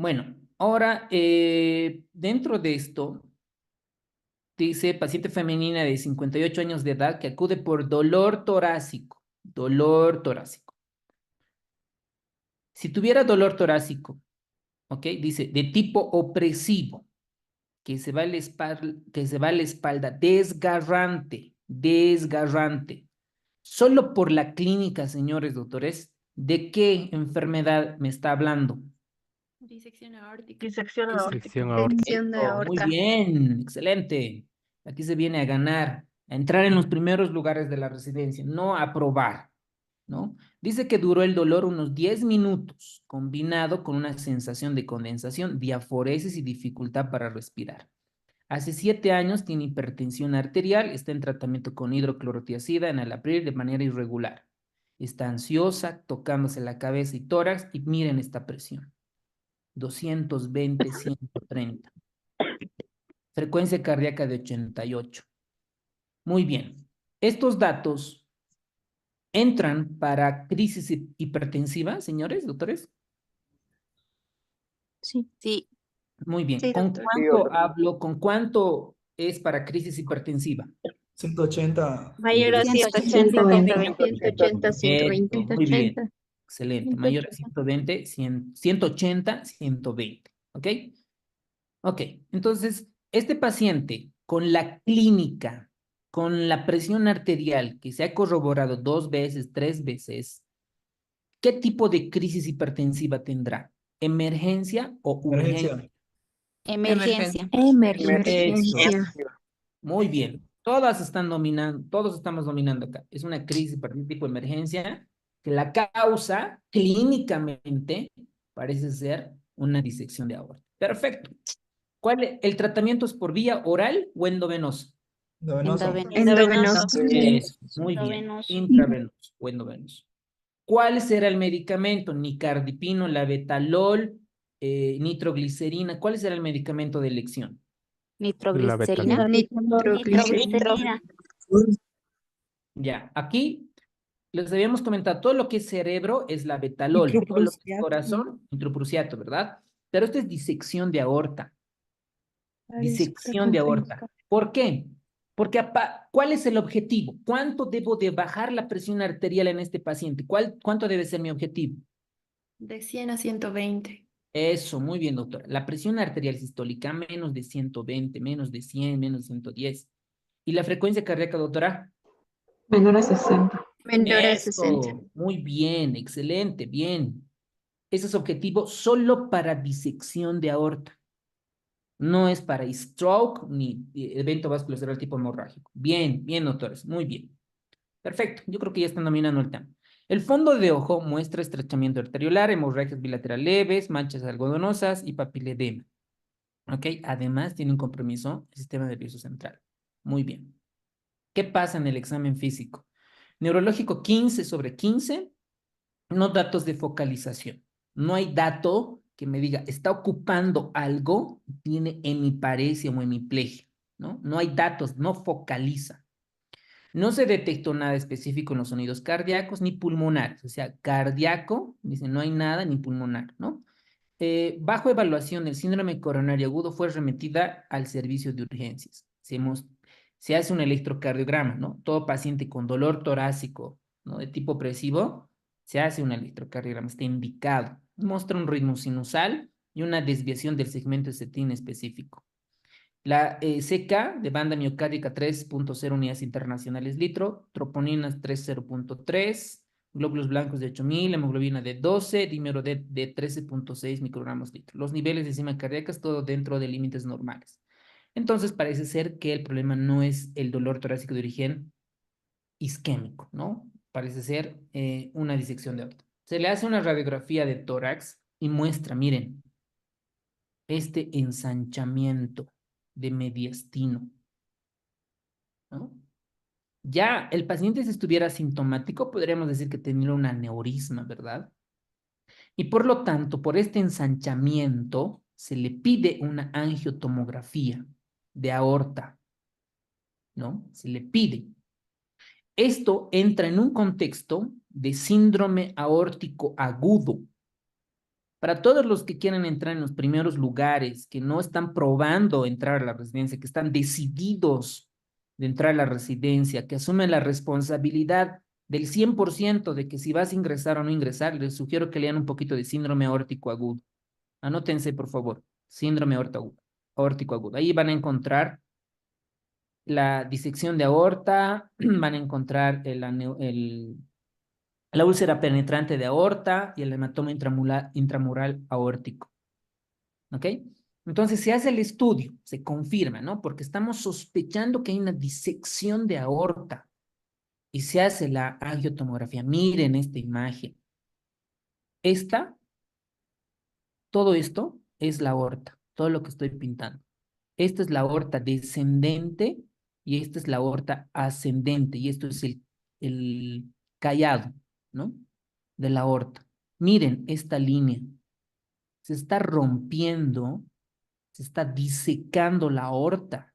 Bueno, ahora, dentro de esto, dice paciente femenina de 58 años de edad que acude por dolor torácico. Dolor torácico. Si tuviera dolor torácico, ¿ok? Dice, de tipo opresivo, que se va a la espalda, desgarrante, desgarrante. Solo por la clínica, señores doctores, ¿de qué enfermedad me está hablando? Disección aórtica. Disección aórtica. Sección aórtica. Disección de Oh, muy aorta. bien, excelente. Aquí se viene a ganar, a entrar en los primeros lugares de la residencia, no a probar, ¿no? Dice que duró el dolor unos 10 minutos, combinado con una sensación de condensación, diaforesis y dificultad para respirar. Hace 7 años tiene hipertensión arterial, está en tratamiento con hidroclorotiazida, enalapril de manera irregular. Está ansiosa, tocándose la cabeza y tórax, y miren esta presión. 220, 130. Frecuencia cardíaca de 88. Muy bien. Estos datos entran para crisis hipertensiva, señores, doctores. Sí. Sí. Muy bien. Sí, ¿Con doctor. cuánto hablo? ¿Con cuánto es para crisis hipertensiva? 180. Mayor a 180, 120. 120. 180, 120. Muy bien. 180. Excelente. Mayor a 120, 100, 180, 120. ¿Ok? Ok. Entonces, este paciente con la clínica, con la presión arterial que se ha corroborado 2 veces, 3 veces, ¿qué tipo de crisis hipertensiva tendrá? ¿Emergencia o urgencia? Emergencia. Eso. Emergencia. Muy bien. Todas están dominando, todos estamos dominando acá. Es una crisis tipo de emergencia que la causa clínicamente parece ser una disección de aorta. Perfecto. ¿El tratamiento es por vía oral o endovenoso? Endovenoso. Endovenoso. Eso, muy bien. Endovenoso. Intravenoso o endovenoso. ¿Cuál será el medicamento? Nicardipino, labetalol, nitroglicerina. ¿Cuál será el medicamento de elección? La Nitroglicerina. betalol. Nitroglicerina. Ya, aquí les habíamos comentado, todo lo que es cerebro es la betalol, todo lo que es corazón, nitroprusiato, ¿verdad? Pero esto es disección de aorta, disección de aorta. ¿Por qué? Porque, ¿cuál es el objetivo? ¿Cuánto debo de bajar la presión arterial en este paciente? ¿Cuánto debe ser mi objetivo? De 100 a 120. Eso, muy bien, doctor. La presión arterial sistólica menos de 120, menos de 100, menos de 110. ¿Y la frecuencia cardíaca, doctora? Menor a 60. Menor a 60. Eso, muy bien, excelente, bien. Ese es objetivo solo para disección de aorta. No es para stroke ni evento vascular tipo hemorrágico. Bien, bien, doctores, muy bien. Perfecto, yo creo que ya están dominando el tema. El fondo de ojo muestra estrechamiento arteriolar, hemorragias bilaterales leves, manchas algodonosas y papiledema. ¿Ok? Además, tiene un compromiso el sistema nervioso central. Muy bien. ¿Qué pasa en el examen físico? Neurológico 15/15, no datos de focalización. No hay dato que me diga, está ocupando algo, tiene hemiparesia o hemiplegia, ¿no? No hay datos, no focaliza. No se detectó nada específico en los sonidos cardíacos ni pulmonares, o sea, cardíaco, dice, no hay nada, ni pulmonar, ¿no? Bajo evaluación del síndrome coronario agudo fue remitida al servicio de urgencias. Se hace un electrocardiograma, ¿no? Todo paciente con dolor torácico, ¿no? De tipo opresivo, se hace un electrocardiograma, está indicado. Muestra un ritmo sinusal y una desviación del segmento de setín específico. La CK de banda miocárdica 3.0 unidades internacionales litro, troponinas 30.3, glóbulos blancos de 8000, hemoglobina de 12, dímero de 13.6 microgramos litro. Los niveles de enzima cardíacas todo dentro de límites normales. Entonces parece ser que el problema no es el dolor torácico de origen isquémico, ¿no? Parece ser una disección de aorta. Se le hace una radiografía de tórax y muestra, miren, este ensanchamiento de mediastino, ¿no? Ya el paciente si estuviera asintomático, podríamos decir que tenía un aneurisma, ¿verdad? Y por lo tanto, por este ensanchamiento, se le pide una angiotomografía de aorta, ¿no? Se le pide. Esto entra en un contexto de síndrome aórtico agudo, Para todos los que quieren entrar en los primeros lugares, que no están probando entrar a la residencia, que están decididos de entrar a la residencia, que asumen la responsabilidad del 100% de que si vas a ingresar o no ingresar, les sugiero que lean un poquito de síndrome aórtico agudo. Anótense, por favor, síndrome aórtico agudo. Ahí van a encontrar la disección de aorta, van a encontrar la úlcera penetrante de aorta y el hematoma intramural aórtico. ¿Ok? Entonces se hace el estudio, se confirma, ¿no? Porque estamos sospechando que hay una disección de aorta y se hace la angiotomografía. Miren esta imagen. Todo esto es la aorta, todo lo que estoy pintando. Esta es la aorta descendente y esta es la aorta ascendente y esto es el callado, ¿no? De la aorta. Miren esta línea. Se está rompiendo, se está disecando la aorta.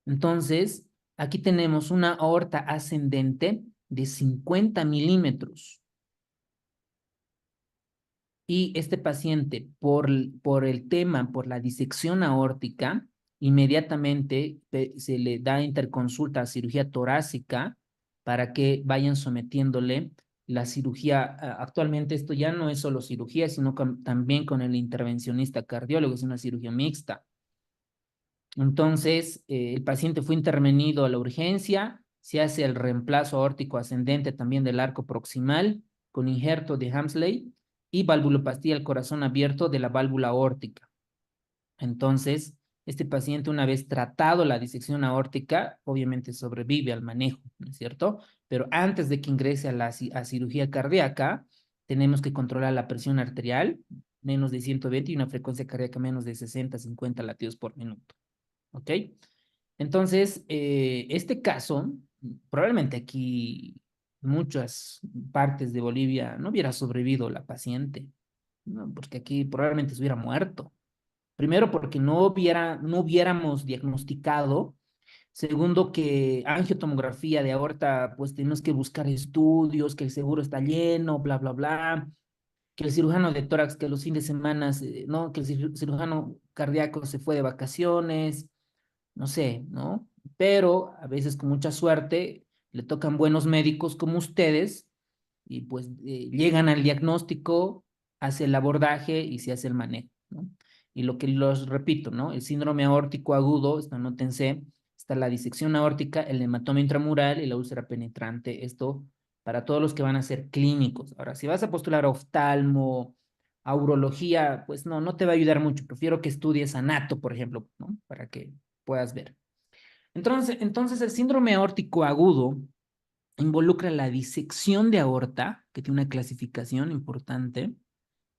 Entonces, aquí tenemos una aorta ascendente de 50 milímetros. Y este paciente, por el tema, por la disección aórtica, inmediatamente se le da interconsulta a cirugía torácica para que vayan sometiéndole la cirugía. Actualmente esto ya no es solo cirugía, sino también con el intervencionista cardiólogo, es una cirugía mixta. Entonces, el paciente fue intervenido a la urgencia, se hace el reemplazo aórtico ascendente también del arco proximal con injerto de Hamsley y valvulopastía al corazón abierto de la válvula aórtica. Entonces, este paciente, una vez tratado la disección aórtica, obviamente sobrevive al manejo, ¿no es cierto? Pero antes de que ingrese a cirugía cardíaca, tenemos que controlar la presión arterial, menos de 120 y una frecuencia cardíaca menos de 60, 50 latidos por minuto. ¿Ok? Entonces, este caso, probablemente aquí muchas partes de Bolivia no hubiera sobrevivido la paciente, ¿no? Porque aquí probablemente se hubiera muerto. Primero, porque no hubiéramos diagnosticado. Segundo, que angiotomografía de aorta, pues tenemos que buscar estudios, que el seguro está lleno, bla, bla, bla. Que el cirujano de tórax, que los fines de semana, ¿no? Que el cirujano cardíaco se fue de vacaciones, no sé, ¿no? Pero a veces con mucha suerte le tocan buenos médicos como ustedes y pues llegan al diagnóstico, hace el abordaje y se hace el manejo, ¿no? Y lo que los repito, ¿no? El síndrome aórtico agudo, esto anótense, está la disección aórtica, el hematoma intramural y la úlcera penetrante. Esto para todos los que van a ser clínicos. Ahora, si vas a postular a oftalmo, a urología, pues no te va a ayudar mucho. Prefiero que estudies anato, por ejemplo, ¿no? Para que puedas ver. Entonces el síndrome aórtico agudo involucra la disección de aorta, que tiene una clasificación importante,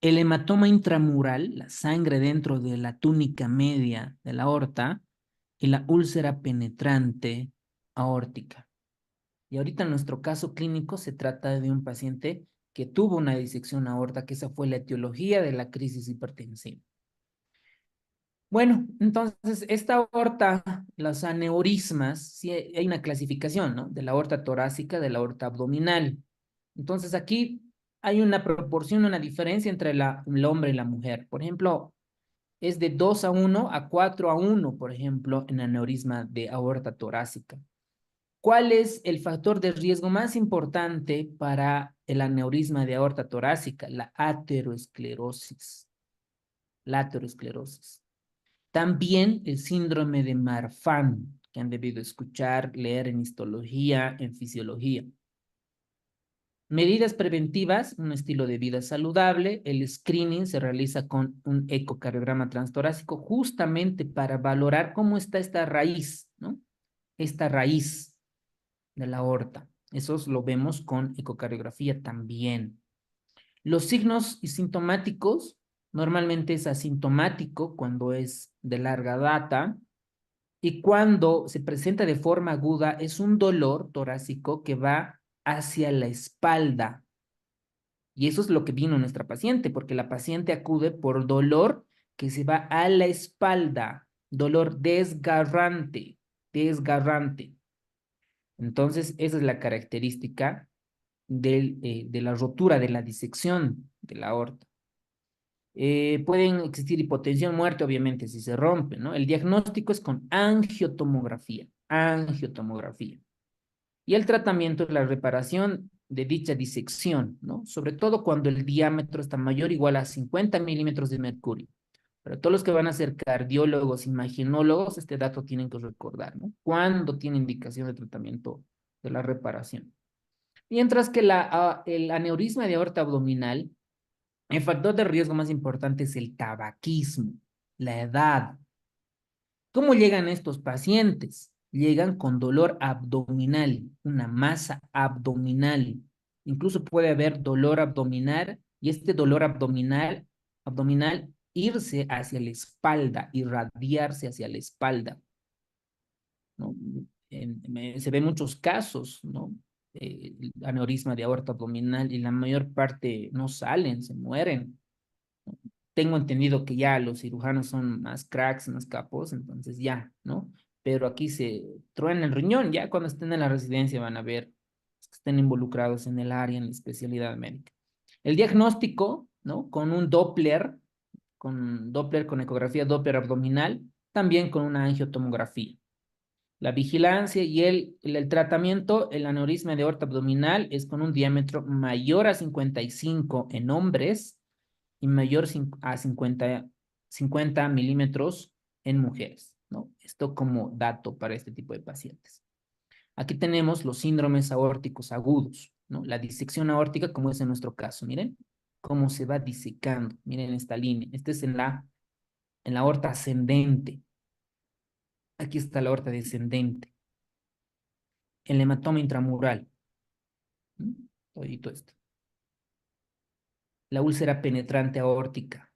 el hematoma intramural, la sangre dentro de la túnica media de la aorta, y la úlcera penetrante aórtica. Y ahorita en nuestro caso clínico se trata de un paciente que tuvo una disección aorta, que esa fue la etiología de la crisis hipertensiva. Bueno, entonces, esta aorta, los aneurismas, sí hay una clasificación, ¿no? De la aorta torácica, de la aorta abdominal. Entonces, aquí hay una proporción, una diferencia entre el hombre y la mujer. Por ejemplo, es de 2:1 a 4:1, por ejemplo, en aneurisma de aorta torácica. ¿Cuál es el factor de riesgo más importante para el aneurisma de aorta torácica? La aterosclerosis. La aterosclerosis. También el síndrome de Marfan, que han debido escuchar, leer en histología, en fisiología. Medidas preventivas, un estilo de vida saludable. El screening se realiza con un ecocardiograma transtorácico justamente para valorar cómo está esta raíz, ¿no? Esta raíz de la aorta. Eso lo vemos con ecocardiografía también. Los signos y sintomáticos, normalmente es asintomático cuando es de larga data y cuando se presenta de forma aguda es un dolor torácico que va hacia la espalda. Y eso es lo que vino nuestra paciente, porque la paciente acude por dolor que se va a la espalda, dolor desgarrante, desgarrante. Entonces, esa es la característica de la rotura, de la disección de la aorta. Pueden existir hipotensión, muerte, obviamente, si se rompe, ¿no? El diagnóstico es con angiotomografía, angiotomografía. Y el tratamiento es la reparación de dicha disección, ¿no? Sobre todo cuando el diámetro está mayor o igual a 50 milímetros de mercurio. Para todos los que van a ser cardiólogos, imaginólogos, este dato tienen que recordar, ¿no? ¿Cuándo tiene indicación de tratamiento de la reparación? Mientras que el aneurisma de aorta abdominal, el factor de riesgo más importante es el tabaquismo, la edad. ¿Cómo llegan estos pacientes? Llegan con dolor abdominal, una masa abdominal. Incluso puede haber dolor abdominal y este dolor abdominal irse hacia la espalda, irradiarse hacia la espalda, ¿no? Se ven muchos casos, ¿no? Aneurisma de aorta abdominal y la mayor parte no salen, se mueren. Tengo entendido que ya los cirujanos son más cracks, más capos, entonces ya, ¿no? Pero aquí se truena el riñón, ya cuando estén en la residencia van a ver que estén involucrados en el área, en la especialidad médica. El diagnóstico, ¿no? Con un Doppler, con ecografía Doppler abdominal, también con una angiotomografía. La vigilancia y el tratamiento, el aneurisma de aorta abdominal es con un diámetro mayor a 55 en hombres y mayor a 50 milímetros en mujeres, ¿no? Esto como dato para este tipo de pacientes. Aquí tenemos los síndromes aórticos agudos, ¿no? La disección aórtica, como es en nuestro caso, miren cómo se va disecando, miren esta línea, este es en la aorta ascendente, aquí está la aorta descendente, el hematoma intramural, ¿no? Todito esto. La úlcera penetrante aórtica,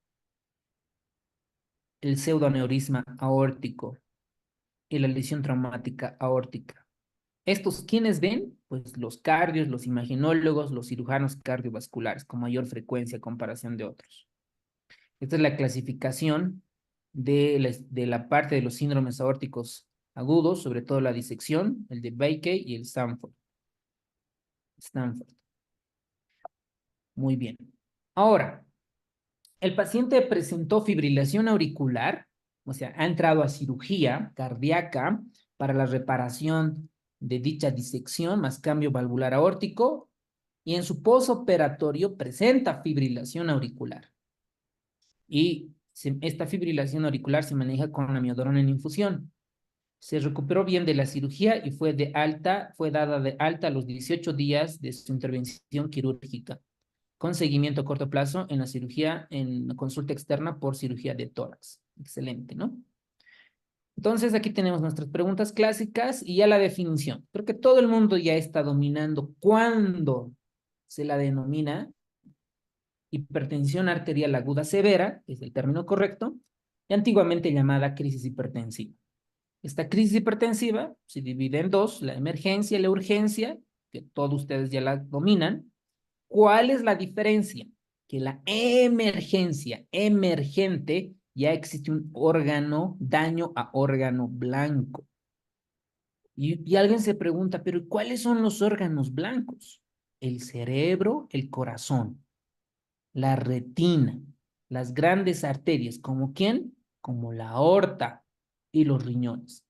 el pseudoaneurisma aórtico y la lesión traumática aórtica. ¿Estos quiénes ven? Pues los cardios, los imaginólogos, los cirujanos cardiovasculares con mayor frecuencia a comparación de otros. Esta es la clasificación de la parte de los síndromes aórticos agudos, sobre todo la disección, el de Baker y el Stanford. Muy bien. Ahora, el paciente presentó fibrilación auricular, o sea, ha entrado a cirugía cardíaca para la reparación de dicha disección más cambio valvular aórtico y en su posoperatorio presenta fibrilación auricular. Y esta fibrilación auricular se maneja con amiodarona en infusión. Se recuperó bien de la cirugía y fue dada de alta a los 18 días de su intervención quirúrgica, con seguimiento a corto plazo en la cirugía, en la consulta externa por cirugía de tórax. Excelente, ¿no? Entonces, aquí tenemos nuestras preguntas clásicas y ya la definición. Creo que todo el mundo ya está dominando cuándo se la denomina hipertensión arterial aguda severa, que es el término correcto, y antiguamente llamada crisis hipertensiva. Esta crisis hipertensiva se divide en dos, la emergencia y la urgencia, que todos ustedes ya la dominan. ¿Cuál es la diferencia? Que la emergencia, emergente, ya existe un órgano, daño a órgano blanco. Y alguien se pregunta, pero ¿cuáles son los órganos blancos? El cerebro, el corazón, la retina, las grandes arterias, ¿como quién? Como la aorta y los riñones.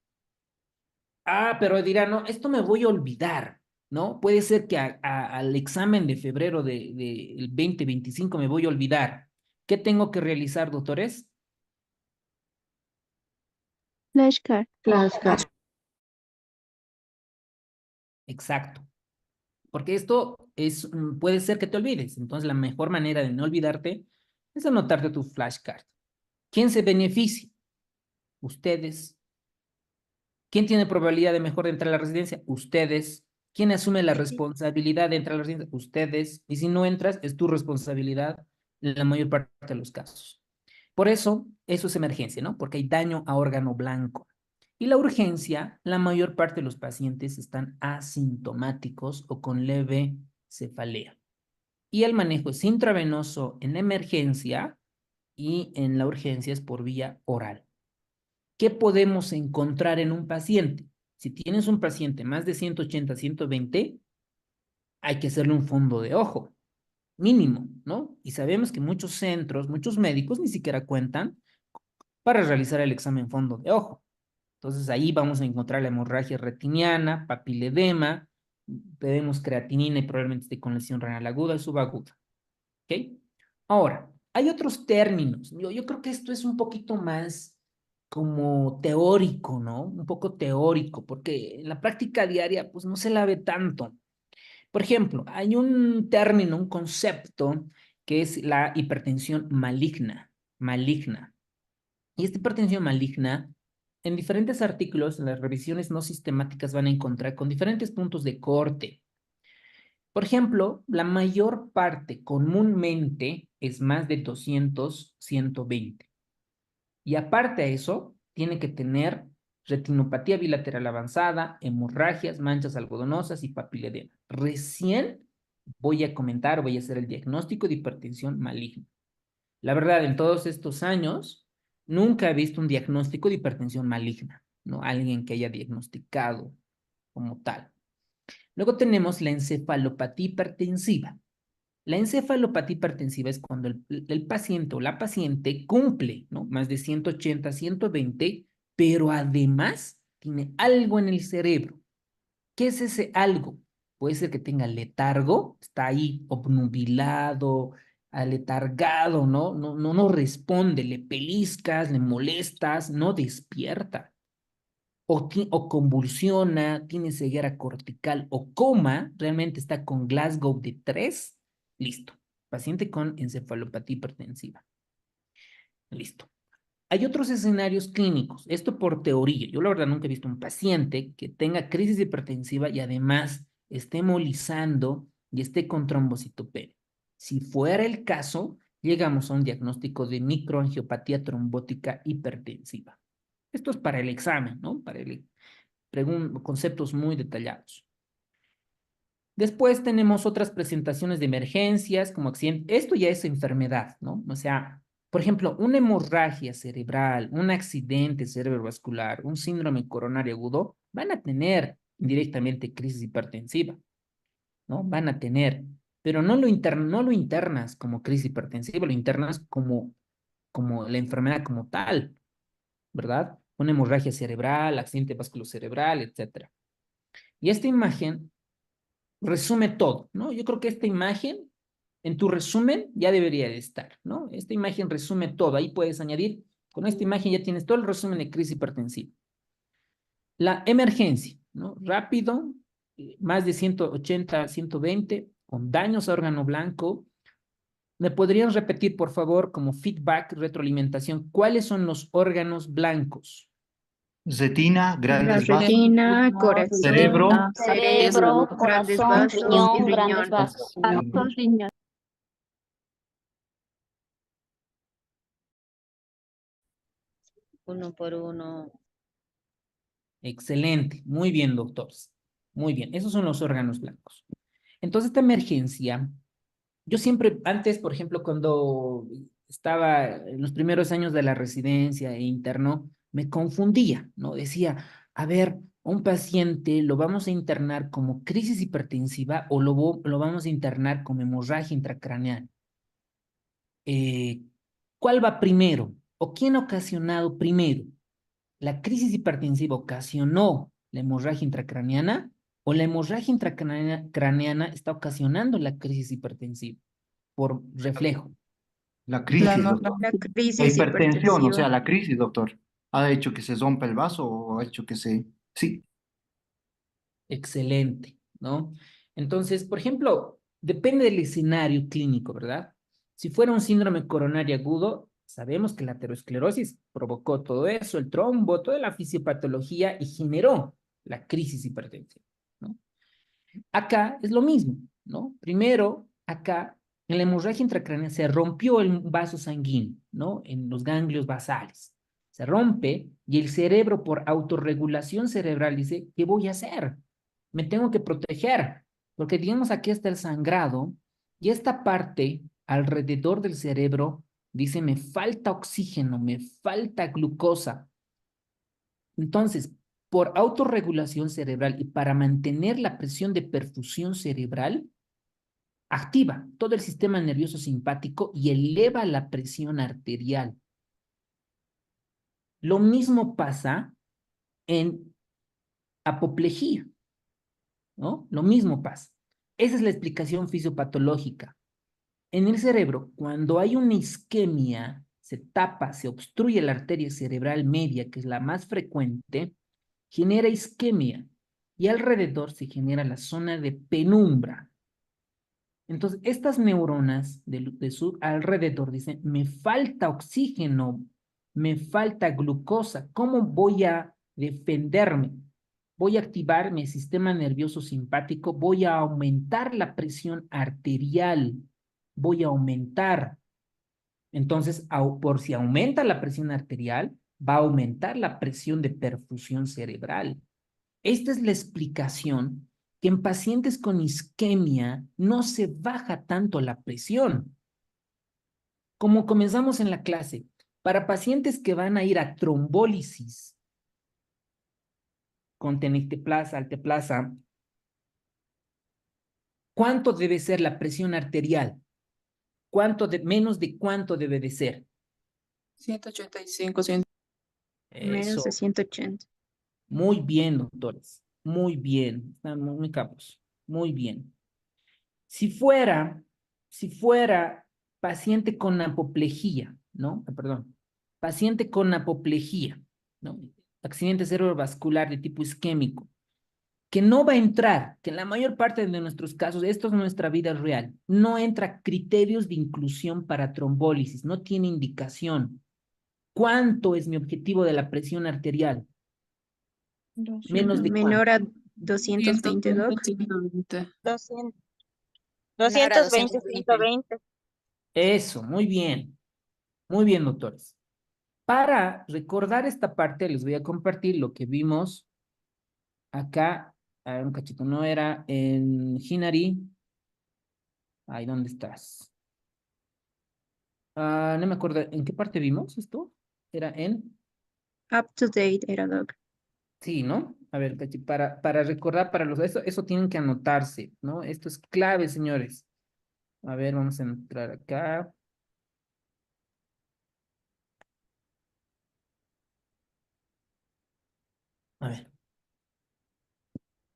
Ah, pero dirá, no, esto me voy a olvidar, ¿no? Puede ser que al examen de febrero del 2025 me voy a olvidar. ¿Qué tengo que realizar, doctores? Flashcard. Flashcard. Exacto. Porque esto puede ser que te olvides. Entonces, la mejor manera de no olvidarte es anotarte tu flashcard. ¿Quién se beneficia? Ustedes. ¿Quién tiene probabilidad de mejor de entrar a la residencia? Ustedes. ¿Quién asume la responsabilidad de entrar a la residencia? Ustedes. Y si no entras, es tu responsabilidad en la mayor parte de los casos. Por eso es emergencia, ¿no? Porque hay daño a órgano blanco. Y la urgencia, la mayor parte de los pacientes están asintomáticos o con leve cefalea. Y el manejo es intravenoso en emergencia y en la urgencia es por vía oral. ¿Qué podemos encontrar en un paciente? Si tienes un paciente más de 180, 120, hay que hacerle un fondo de ojo. mínimo, ¿no? Y sabemos que muchos centros, muchos médicos ni siquiera cuentan para realizar el examen fondo de ojo. Entonces ahí vamos a encontrar la hemorragia retiniana, papiledema, tenemos creatinina y probablemente esté con lesión renal aguda y subaguda. ¿Ok? Ahora, hay otros términos. Yo creo que esto es un poquito más como teórico, ¿no? Un poco teórico, porque en la práctica diaria pues no se la ve tanto. Por ejemplo, hay un término, un concepto que es la hipertensión maligna, maligna. Y esta hipertensión maligna, en diferentes artículos, en las revisiones no sistemáticas van a encontrar con diferentes puntos de corte. Por ejemplo, la mayor parte comúnmente es más de 200, 120. Y aparte de eso, tiene que tener retinopatía bilateral avanzada, hemorragias, manchas algodonosas y papiledema. Recién voy a comentar, voy a hacer el diagnóstico de hipertensión maligna. La verdad, en todos estos años, nunca he visto un diagnóstico de hipertensión maligna, ¿no? Alguien que haya diagnosticado como tal. Luego tenemos la encefalopatía hipertensiva. La encefalopatía hipertensiva es cuando el paciente o la paciente cumple, ¿no? Más de 180, 120, pero además tiene algo en el cerebro. ¿Qué es ese algo? Puede ser que tenga letargo, está ahí obnubilado, aletargado, ¿no? No responde, le pellizcas, le molestas, no despierta. O convulsiona, tiene ceguera cortical o coma, realmente está con Glasgow de 3, listo. Paciente con encefalopatía hipertensiva. Listo. Hay otros escenarios clínicos, esto por teoría. Yo la verdad nunca he visto un paciente que tenga crisis hipertensiva y además esté hemolizando y esté con trombocitopenia. Si fuera el caso, llegamos a un diagnóstico de microangiopatía trombótica hipertensiva. Esto es para el examen, ¿no? Para conceptos muy detallados. Después tenemos otras presentaciones de emergencias como accidente. Esto ya es enfermedad, ¿no? O sea, por ejemplo, una hemorragia cerebral, un accidente cerebrovascular, un síndrome coronario agudo, van a tener indirectamente crisis hipertensiva, ¿no? Van a tener, pero no lo internas como crisis hipertensiva, lo internas como la enfermedad como tal, ¿verdad? Una hemorragia cerebral, accidente vasculocerebral, etcétera. Y esta imagen resume todo, ¿no? Yo creo que esta imagen, en tu resumen, ya debería de estar, ¿no? Esta imagen resume todo. Ahí puedes añadir, con esta imagen ya tienes todo el resumen de crisis hipertensiva. La emergencia, ¿no? Rápido, más de 180, 120, con daños a órgano blanco. ¿Me podrían repetir, por favor, como feedback, retroalimentación, cuáles son los órganos blancos? Retina, La grandes vasos, retina, corazón, cerebro, cerebro, grandes corazón, vasos y riñón, grandes riñón. vasos. Uno por uno. Excelente, muy bien, doctores. Muy bien, esos son los órganos blancos. Entonces, esta emergencia, yo siempre, antes, por ejemplo, cuando estaba en los primeros años de la residencia e interno, me confundía, ¿no? Decía, a ver, un paciente lo vamos a internar como crisis hipertensiva o lo vamos a internar como hemorragia intracraneal. ¿Cuál va primero? ¿O quién ha ocasionado primero? ¿La crisis hipertensiva ocasionó la hemorragia intracraneana o la hemorragia intracraneana está ocasionando la crisis hipertensiva por reflejo? la crisis, La doctor. La La crisis hipertensión, o sea, hipertensiva. la crisis, doctor. ¿Ha hecho que se rompa el vaso o ha hecho que se... Sí, Excelente, ¿no? Entonces, por ejemplo, depende del escenario clínico, ¿verdad? Si fuera un síndrome coronario agudo, sabemos que la aterosclerosis provocó todo eso, el trombo, toda la fisiopatología y generó la crisis hipertensiva, ¿no? Acá es lo mismo, ¿no? Primero, acá, en la hemorragia intracraneal se rompió el vaso sanguíneo, ¿no? En los ganglios basales. Se rompe y el cerebro por autorregulación cerebral dice, ¿qué voy a hacer? Me tengo que proteger, porque digamos aquí está el sangrado y esta parte alrededor del cerebro dice, me falta oxígeno, me falta glucosa. Entonces, por autorregulación cerebral y para mantener la presión de perfusión cerebral, activa todo el sistema nervioso simpático y eleva la presión arterial. Lo mismo pasa en apoplejía, ¿no? Lo mismo pasa. Esa es la explicación fisiopatológica. En el cerebro, cuando hay una isquemia, se tapa, se obstruye la arteria cerebral media, que es la más frecuente, genera isquemia y alrededor se genera la zona de penumbra. Entonces, estas neuronas de su alrededor dicen, me falta oxígeno, me falta glucosa, ¿cómo voy a defenderme? Voy a activar mi sistema nervioso simpático, voy a aumentar la presión arterial, voy a aumentar. Entonces, por si aumenta la presión arterial, va a aumentar la presión de perfusión cerebral. Esta es la explicación que en pacientes con isquemia no se baja tanto la presión. Como comenzamos en la clase, para pacientes que van a ir a trombólisis con tenecteplasa, alteplasa, ¿cuánto debe ser la presión arterial? Menos de cuánto debe de ser? 185, menos de Eso. 180. Muy bien, doctores. Muy bien. Están muy capos. Muy bien. Si fuera paciente con apoplejía, ¿no? Perdón. Paciente con apoplejía, ¿no? Accidente cerebrovascular de tipo isquémico, que no va a entrar, que en la mayor parte de nuestros casos, esto es nuestra vida real, no entra criterios de inclusión para trombólisis, no tiene indicación. ¿Cuánto es mi objetivo de la presión arterial? Menos de Menor cuánto. a 222. 200. 220, 120. Eso, muy bien. Muy bien, doctores. Para recordar esta parte, les voy a compartir lo que vimos acá. A ver, un cachito, no era en Hinari. Ahí, ¿dónde estás? No me acuerdo, ¿en qué parte vimos esto? Era en... Up to date era Doc. Sí, ¿no? A ver, para recordar, eso tienen que anotarse, ¿no? Esto es clave, señores. A ver, vamos a entrar acá. A ver.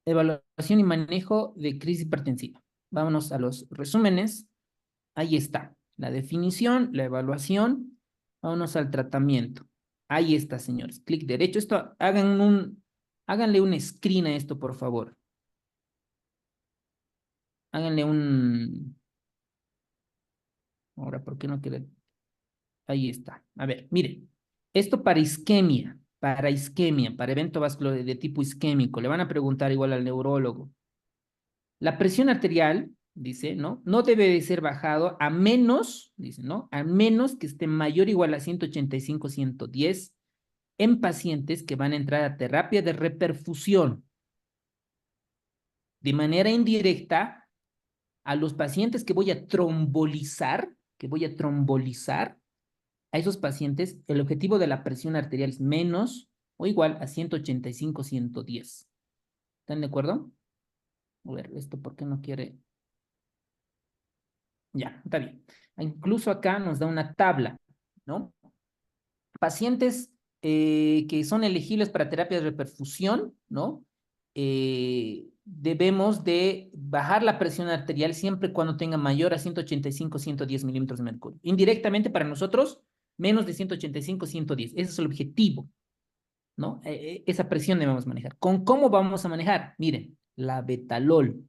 Evaluación y manejo de crisis hipertensiva. Vámonos a los resúmenes. Ahí está. La definición, la evaluación. Vámonos al tratamiento. Ahí está, señores. Clic derecho. Esto, háganle un screen a esto, por favor. Háganle un... Ahora, ¿por qué no quiere? Ahí está. A ver, miren. Esto para isquemia, para evento vascular de tipo isquémico. Le van a preguntar igual al neurólogo. La presión arterial, dice, ¿no? No debe de ser bajado a menos, dice, ¿no? A menos que esté mayor o igual a 185, 110 en pacientes que van a entrar a terapia de reperfusión. De manera indirecta, a los pacientes que voy a trombolizar, a esos pacientes, el objetivo de la presión arterial es menos o igual a 185, 110. ¿Están de acuerdo? A ver, ¿esto por qué no quiere? Ya, está bien. Incluso acá nos da una tabla, ¿no? Pacientes que son elegibles para terapia de reperfusión, ¿no? Debemos de bajar la presión arterial siempre cuando tenga mayor a 185, 110 milímetros de mercurio. Indirectamente para nosotros, menos de 185, 110. Ese es el objetivo, ¿no? Esa presión debemos manejar. ¿Con cómo vamos a manejar? Miren, la betalol.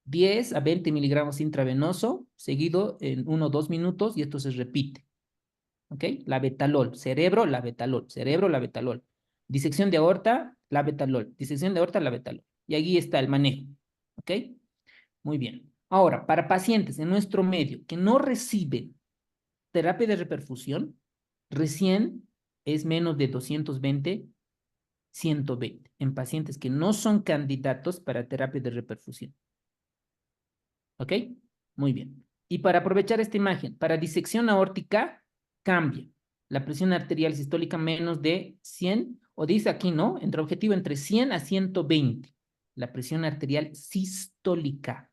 10 a 20 miligramos intravenoso, seguido en 1 o 2 minutos, y esto se repite. ¿Ok? La betalol, cerebro, la betalol, cerebro, la betalol. Disección de aorta, la betalol. Disección de aorta, la betalol. Y aquí está el manejo. ¿Ok? Muy bien. Ahora, para pacientes en nuestro medio que no reciben terapia de reperfusión, recién es menos de 220, 120 en pacientes que no son candidatos para terapia de reperfusión. ¿Ok? Muy bien. Y para aprovechar esta imagen, para disección aórtica, cambia. La presión arterial sistólica menos de 100, o dice aquí, ¿no? Entre objetivo entre 100 a 120. La presión arterial sistólica.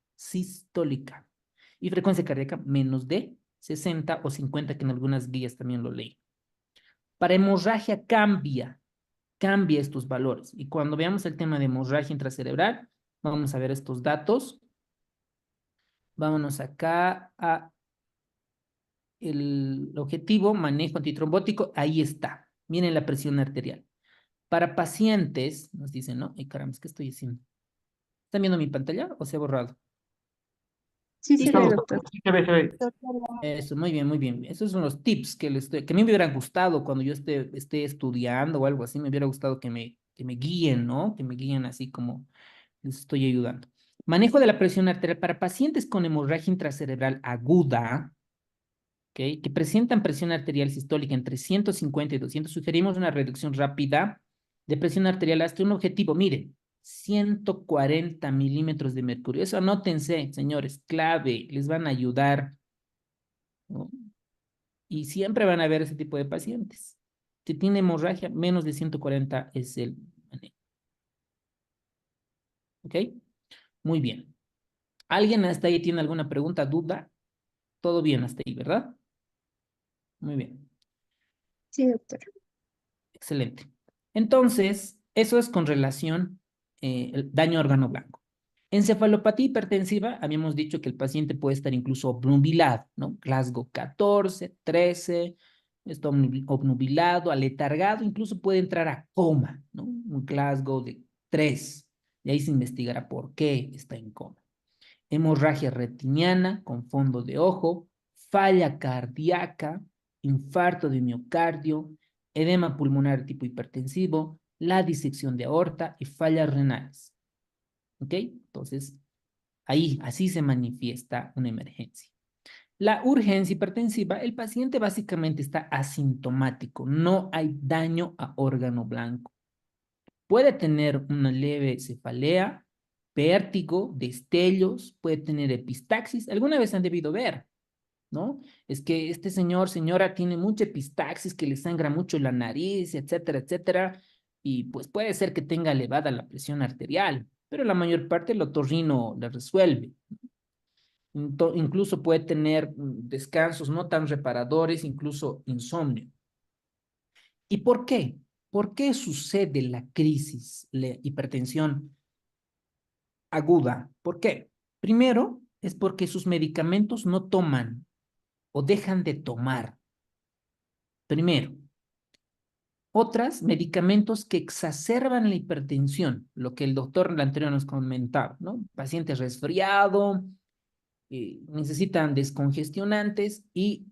Y frecuencia cardíaca menos de 60 o 50, que en algunas guías también lo leí. Para hemorragia cambia estos valores. Y cuando veamos el tema de hemorragia intracerebral, vamos a ver estos datos. Vámonos acá a el objetivo, manejo antitrombótico, ahí está. Miren la presión arterial. Para pacientes, nos dicen, ¿no? Ay, caramba, ¿qué estoy haciendo? ¿Están viendo mi pantalla o se ha borrado? Sí, Sí, se ve, estamos, doctor. sí se ve, se ve. Eso, muy bien, muy bien. Esos son los tips que que a mí me hubieran gustado cuando yo esté estudiando o algo así, me hubiera gustado que me guíen, ¿no? Que me guíen así como les estoy ayudando. Manejo de la presión arterial para pacientes con hemorragia intracerebral aguda, ¿ok? Que presentan presión arterial sistólica entre 150 y 200, sugerimos una reducción rápida de presión arterial hasta un objetivo, mire, 140 milímetros de mercurio. Eso anótense, señores, clave, les van a ayudar, ¿no? Y siempre van a ver ese tipo de pacientes. Si tiene hemorragia, menos de 140 es el manejo. ¿Ok? Muy bien. ¿Alguien hasta ahí tiene alguna pregunta, duda? Todo bien hasta ahí, ¿verdad? Muy bien. Sí, doctor. Excelente. Entonces, eso es con relación el daño a órgano blanco. Encefalopatía hipertensiva, habíamos dicho que el paciente puede estar incluso obnubilado, ¿no? Glasgow 14, 13, está obnubilado, aletargado, incluso puede entrar a coma, ¿no? Un Glasgow de 3, y ahí se investigará por qué está en coma. Hemorragia retiniana con fondo de ojo, falla cardíaca, infarto de miocardio, edema pulmonar tipo hipertensivo, la disección de aorta y fallas renales. ¿Ok? Entonces, ahí, así se manifiesta una emergencia. La urgencia hipertensiva, el paciente básicamente está asintomático, no hay daño a órgano blanco. Puede tener una leve cefalea, vértigo, destellos, puede tener epistaxis. Alguna vez han debido ver, ¿no? Es que este señor, señora, tiene mucha epistaxis, que le sangra mucho la nariz, etcétera, etcétera, y pues puede ser que tenga elevada la presión arterial, pero la mayor parte el otorrino la resuelve. Incluso puede tener descansos no tan reparadores, incluso insomnio. ¿Y por qué? ¿Por qué sucede la crisis, la hipertensión aguda? ¿Por qué? Primero, es porque sus medicamentos no toman o dejan de tomar. Primero. Otras, medicamentos que exacerban la hipertensión, lo que el doctor anterior nos comentaba, ¿no? Paciente resfriado, necesitan descongestionantes y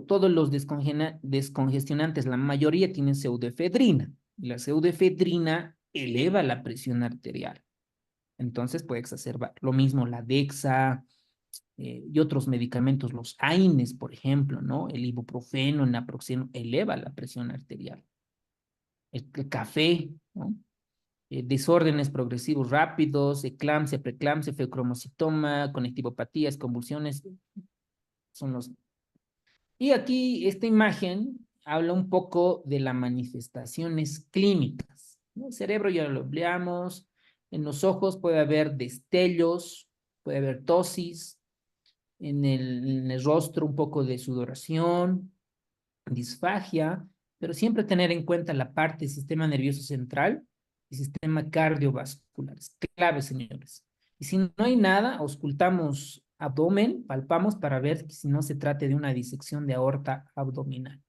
todos los descongestionantes, la mayoría tienen pseudoefedrina. La pseudoefedrina eleva la presión arterial. Entonces puede exacerbar. Lo mismo la Dexa y otros medicamentos, los AINES, por ejemplo, ¿no? El ibuprofeno, el naproxeno, eleva la presión arterial. El café, ¿no? Desórdenes progresivos rápidos, eclampsia, preeclampsia, feocromocitoma, conectivopatías, convulsiones, son los... Y aquí esta imagen habla un poco de las manifestaciones clínicas, ¿no? El cerebro ya lo empleamos, en los ojos puede haber destellos, puede haber tosis, en el rostro un poco de sudoración, disfagia, pero siempre tener en cuenta la parte del sistema nervioso central y sistema cardiovascular. Es clave, señores. Y si no hay nada, auscultamos abdomen, palpamos para ver si no se trata de una disección de aorta abdominal.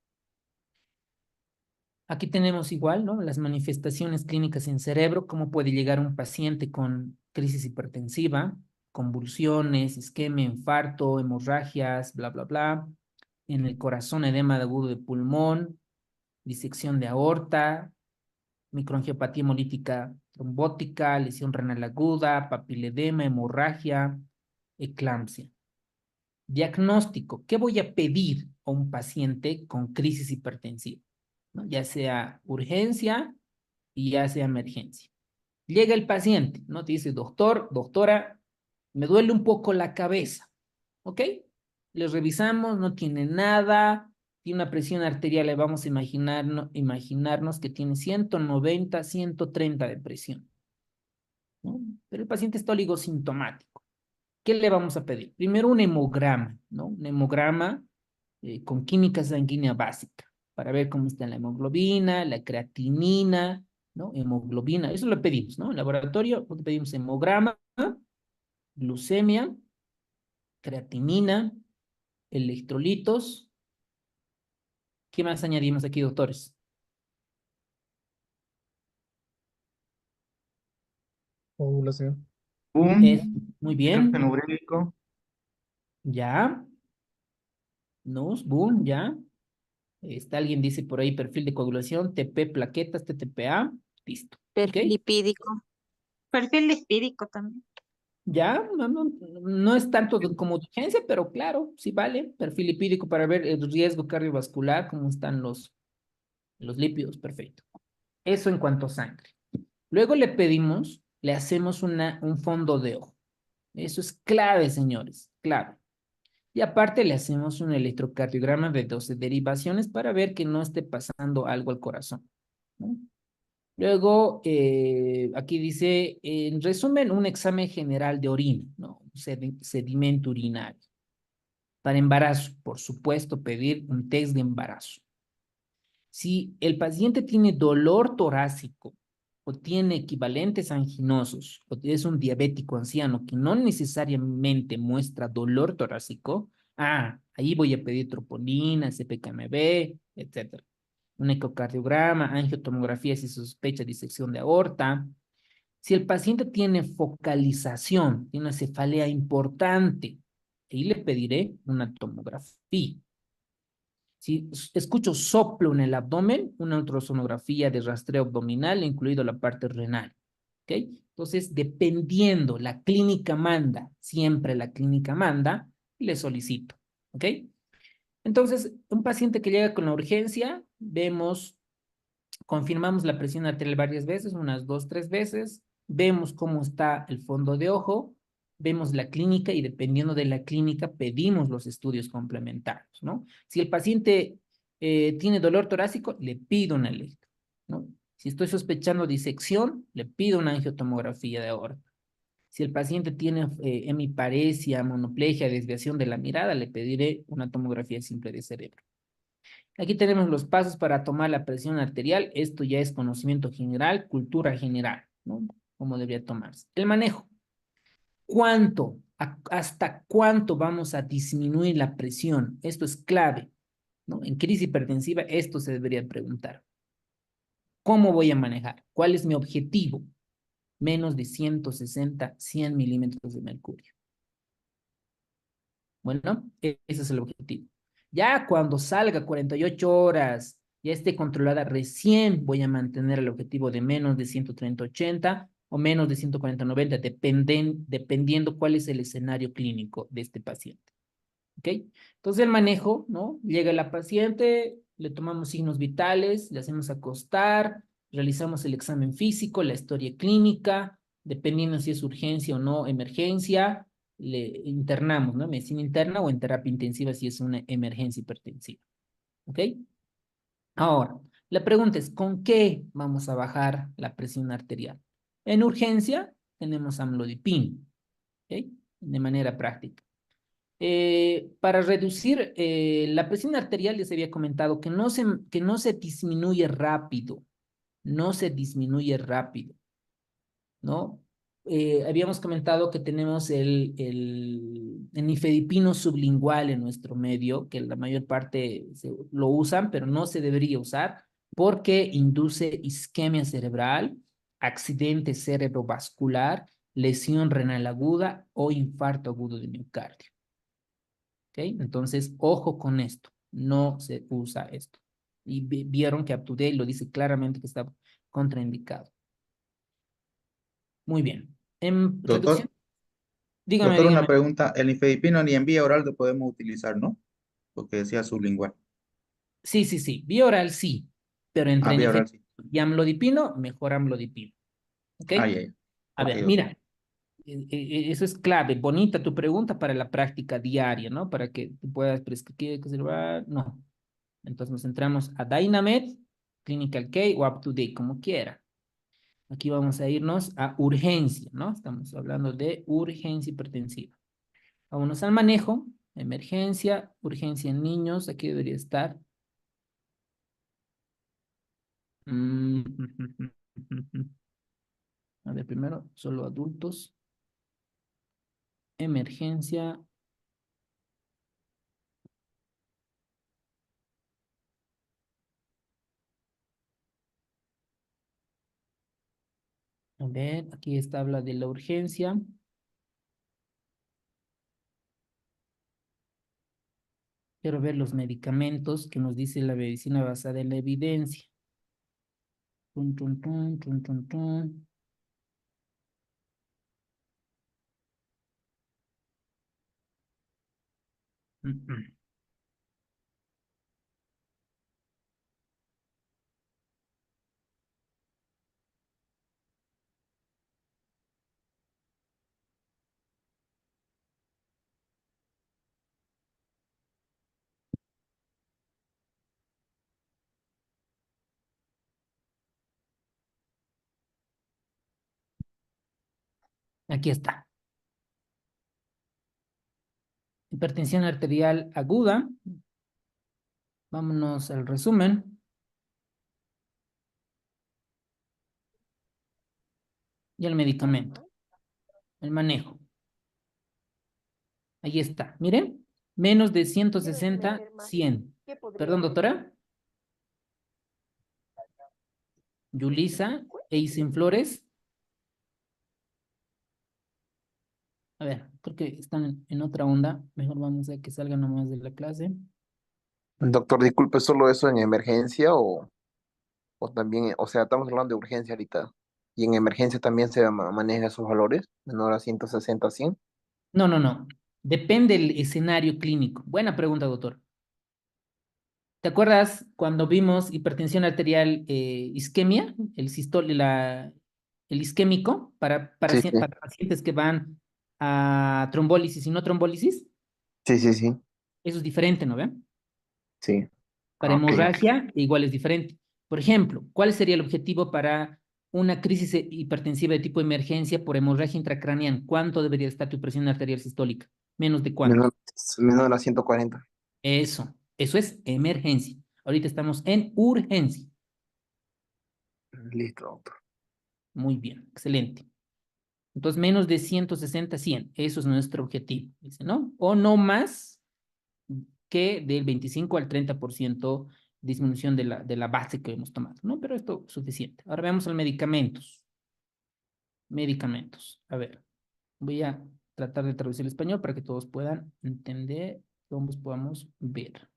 Aquí tenemos igual, ¿no? Las manifestaciones clínicas en cerebro, cómo puede llegar un paciente con crisis hipertensiva, convulsiones, isquemia, infarto, hemorragias, bla, bla, bla. En el corazón, edema agudo de pulmón, disección de aorta, microangiopatía hemolítica trombótica, lesión renal aguda, papiledema, hemorragia, eclampsia. Diagnóstico. ¿Qué voy a pedir a un paciente con crisis hipertensiva? ¿No? Ya sea urgencia y ya sea emergencia. Llega el paciente, ¿no? Te dice, doctor, doctora, me duele un poco la cabeza. ¿Ok? Le revisamos, no tiene nada, tiene una presión arterial, le vamos a imaginarnos que tiene 190, 130 de presión, ¿no? Pero el paciente está oligosintomático. ¿Qué le vamos a pedir? Primero un hemograma, ¿no? Un hemograma con química sanguínea básica, para ver cómo está la hemoglobina, la creatinina, ¿no? Hemoglobina, eso lo pedimos, ¿no? En laboratorio pedimos hemograma, glucemia, creatinina, electrolitos. ¿Qué más añadimos aquí, doctores? Ovulación. Es, Boom, muy hidrógeno bien, urélico. ya, nos, boom, ya. Está alguien dice por ahí perfil de coagulación, TP plaquetas, TTPA, listo. ¿Ok? Perfil lipídico. Perfil lipídico también. Ya, no es tanto como de urgencia, pero claro, sí vale. Perfil lipídico para ver el riesgo cardiovascular, cómo están los lípidos, perfecto. Eso en cuanto a sangre. Luego le pedimos, le hacemos un fondo de ojo. Eso es clave, señores, clave. Y aparte le hacemos un electrocardiograma de 12 derivaciones para ver que no esté pasando algo al corazón, ¿no? Luego, aquí dice, en resumen, un examen general de orina, ¿no? Sedimento urinario. Para embarazo, por supuesto, pedir un test de embarazo. Si el paciente tiene dolor torácico o tiene equivalentes anginosos o es un diabético anciano que no necesariamente muestra dolor torácico, ahí voy a pedir troponina, CPKMB, etcétera. Un ecocardiograma, angiotomografía si sospecha disección de aorta. Si el paciente tiene focalización, tiene una cefalea importante, ahí le pediré una tomografía. Si escucho soplo en el abdomen, una ultrasonografía de rastreo abdominal, incluido la parte renal. ¿Ok? Entonces, dependiendo, la clínica manda, siempre la clínica manda, le solicito. ¿Ok? Entonces, un paciente que llega con la urgencia, confirmamos la presión arterial varias veces, unas 2, 3 veces, vemos cómo está el fondo de ojo, vemos la clínica y dependiendo de la clínica pedimos los estudios complementarios, ¿no? Si el paciente tiene dolor torácico, le pido una electro, ¿no? Si estoy sospechando disección, le pido una angiotomografía de aorta. Si el paciente tiene hemiparesia, monoplegia, desviación de la mirada, le pediré una tomografía simple de cerebro. Aquí tenemos los pasos para tomar la presión arterial. Esto ya es conocimiento general, cultura general, ¿no? Cómo debería tomarse. El manejo. ¿Hasta cuánto vamos a disminuir la presión? Esto es clave, ¿no? En crisis hipertensiva esto se debería preguntar. ¿Cómo voy a manejar? ¿Cuál es mi objetivo? Menos de 160, 100 milímetros de mercurio. Bueno, ese es el objetivo. Ya cuando salga 48 horas, ya esté controlada, recién voy a mantener el objetivo de menos de 130-80 o menos de 140-90, dependiendo cuál es el escenario clínico de este paciente. ¿Ok? Entonces el manejo, ¿no? Llega la paciente, le tomamos signos vitales, le hacemos acostar, realizamos el examen físico, la historia clínica, dependiendo si es urgencia o no, emergencia, le internamos, ¿no? Medicina interna o en terapia intensiva si es una emergencia hipertensiva. ¿Ok? Ahora, la pregunta es, ¿con qué vamos a bajar la presión arterial? En urgencia tenemos amlodipino, ¿ok? De manera práctica. Para reducir la presión arterial, les había comentado que que no se disminuye rápido, no se disminuye rápido, ¿no? Habíamos comentado que tenemos el nifedipino sublingual en nuestro medio, que la mayor parte lo usan, pero no se debería usar porque induce isquemia cerebral, accidente cerebrovascular, lesión renal aguda o infarto agudo de miocardio. ¿Ok? Entonces, ojo con esto, no se usa esto. Y vieron que UpToDate lo dice claramente que está contraindicado. Muy bien. En reducción, Doctor, dígame, doctor, una dígame. pregunta. El nifedipino ni en vía oral lo podemos utilizar, ¿no? Porque decía sublingual. Sí, sí, sí. Vía oral sí, pero Ah, entre vía oral nifedipino sí. y amlodipino, mejor amlodipino. ¿Ok? Ah, ya, ya. A Ok, ver, doctor. mira, eso es clave. Bonita tu pregunta para la práctica diaria, ¿no? Para que tú puedas prescribir, no. Entonces nos centramos a Dynamed, Clinical K o UpToDate, como quiera. Aquí vamos a irnos a urgencia, ¿no? Estamos hablando de urgencia hipertensiva. Vámonos al manejo. Emergencia, urgencia en niños. Aquí debería estar. Mm, A ver, primero, solo adultos. Emergencia. A ver, aquí está, habla de la urgencia. Quiero ver los medicamentos que nos dice la medicina basada en la evidencia. Tun, tun, tun, tun, tun, tun. Mm, mm. Aquí está. Hipertensión arterial aguda. Vámonos al resumen. Y el medicamento. El manejo. Ahí está. Miren. Menos de 160, 100. Perdón, doctora. Yulisa Eisin Flores. A ver, creo que están en otra onda. Mejor vamos a que salgan nomás de la clase. Doctor, disculpe, ¿solo eso en emergencia o también, o sea, estamos hablando de urgencia ahorita? ¿Y en emergencia también se maneja esos valores? Menor a 160, 100. No, no, no. Depende del escenario clínico. Buena pregunta, doctor. ¿Te acuerdas cuando vimos hipertensión arterial isquemia, el isquémico Sí, sí, para pacientes que van a trombólisis y no trombólisis? sí, sí, sí, Eso es diferente, ¿no ven? sí. Para Ah, ok, ok. hemorragia igual es diferente. Por ejemplo, ¿cuál sería el objetivo para una crisis hipertensiva de tipo emergencia por hemorragia intracraneal? ¿Cuánto debería estar tu presión arterial sistólica? ¿Menos de cuánto? Menor, menor a 140. Eso es emergencia. Ahorita estamos en urgencia. Listo, doctor. Muy bien, excelente. Entonces, menos de 160, 100. Eso es nuestro objetivo, dice, ¿no? O no más que del 25 al 30% disminución de la base que hemos tomado, ¿no? Pero esto es suficiente. Ahora veamos los medicamentos. Medicamentos. A ver, voy a tratar de traducir el español para que todos puedan entender, todos podamos ver.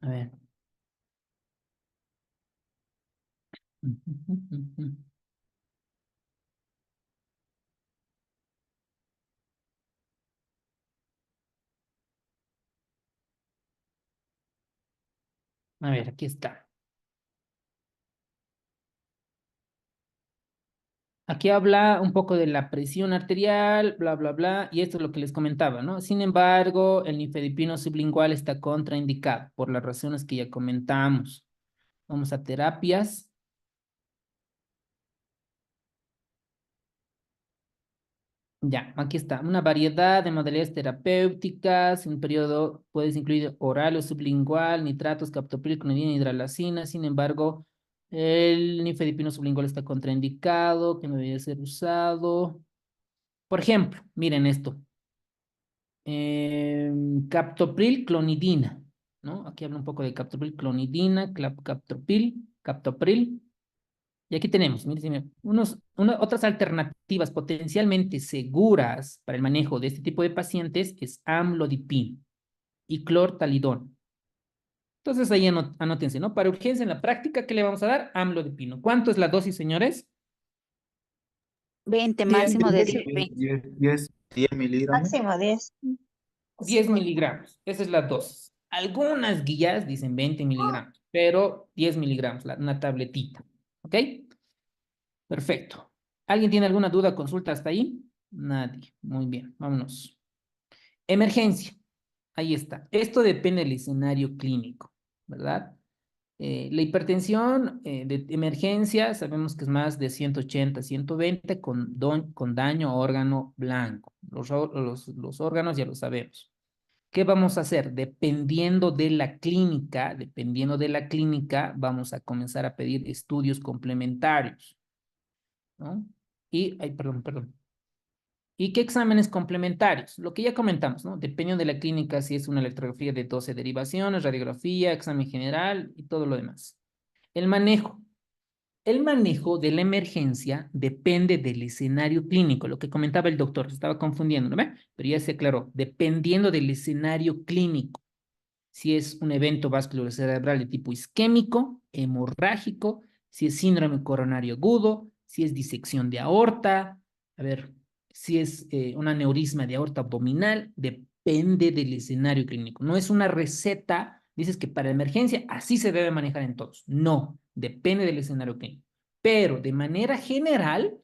A ver. A ver, aquí está. Aquí habla un poco de la presión arterial, bla, bla, bla, y esto es lo que les comentaba, ¿no? Sin embargo, el nifedipino sublingual está contraindicado por las razones que ya comentamos. Vamos a terapias. Ya, aquí está. Una variedad de modalidades terapéuticas. En un periodo puedes incluir oral o sublingual, nitratos, captopril, clonidina, hidralazina. Sin embargo, el nifedipino sublingual está contraindicado, que no debería ser usado. Por ejemplo, miren esto. Captopril, clonidina, ¿no? Aquí habla un poco de captopril, clonidina, captopril. Y aquí tenemos, miren, otras alternativas potencialmente seguras para el manejo de este tipo de pacientes es amlodipino y clortalidón. Entonces ahí anótense, ¿no? Para urgencia en la práctica, ¿qué le vamos a dar? Amlodipino. ¿Cuánto es la dosis, señores? 20, 10, máximo de 10, 10, 20. 10, 10. 10 miligramos. Máximo 10. 10 miligramos. Esa es la dosis. Algunas guías dicen 20 miligramos, pero 10 miligramos, una tabletita. ¿Ok? Perfecto. ¿Alguien tiene alguna duda, consulta hasta ahí? Nadie. Muy bien, vámonos. Emergencia. Ahí está. Esto depende del escenario clínico, ¿verdad? La hipertensión de emergencia sabemos que es más de 180, 120 con daño a órgano blanco. Los órganos ya lo sabemos. ¿Qué vamos a hacer? Dependiendo de la clínica, vamos a comenzar a pedir estudios complementarios, ¿no? Perdón. ¿Y qué exámenes complementarios? Lo que ya comentamos, ¿no? Dependiendo de la clínica, si es una electrografía de 12 derivaciones, radiografía, examen general y todo lo demás. El manejo. El manejo de la emergencia depende del escenario clínico, lo que comentaba el doctor, se estaba confundiendo, ¿no ve? Pero ya se aclaró, dependiendo del escenario clínico. Si es un evento vasculocerebral de tipo isquémico, hemorrágico, si es síndrome coronario agudo, si es disección de aorta, a ver, si es un aneurisma de aorta abdominal, depende del escenario clínico. No es una receta, dices que para emergencia así se debe manejar en todos. No, depende del escenario clínico. Pero de manera general,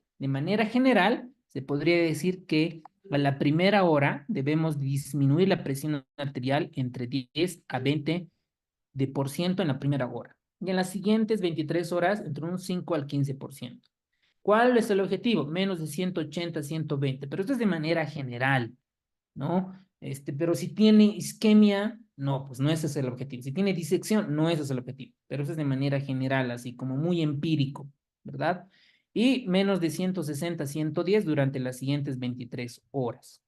se podría decir que a la primera hora debemos disminuir la presión arterial entre 10 a 20% en la primera hora. Y en las siguientes 23 horas entre un 5 al 15%. ¿Cuál es el objetivo? Menos de 180, 120, pero esto es de manera general, ¿no? Pero si tiene isquemia, no, pues no ese es el objetivo. Si tiene disección, no ese es el objetivo, pero eso es de manera general, así como muy empírico, ¿verdad? Y menos de 160, 110 durante las siguientes 23 horas.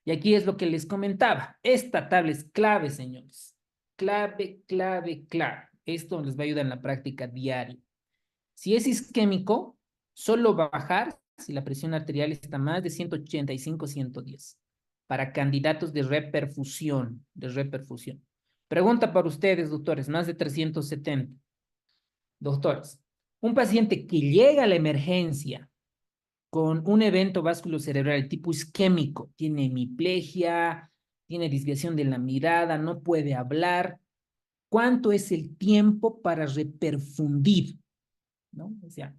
Y aquí es lo que les comentaba. Esta tabla es clave, señores. Clave, clave, clave. Esto les va a ayudar en la práctica diaria. Si es isquémico, solo bajar si la presión arterial está más de 185, 110. Para candidatos de reperfusión, Pregunta para ustedes, doctores, más de 370. Doctores, un paciente que llega a la emergencia con un evento vasculocerebral tipo isquémico, tiene hemiplegia, tiene desviación de la mirada, no puede hablar, ¿cuánto es el tiempo para reperfundir? ¿No? O sea,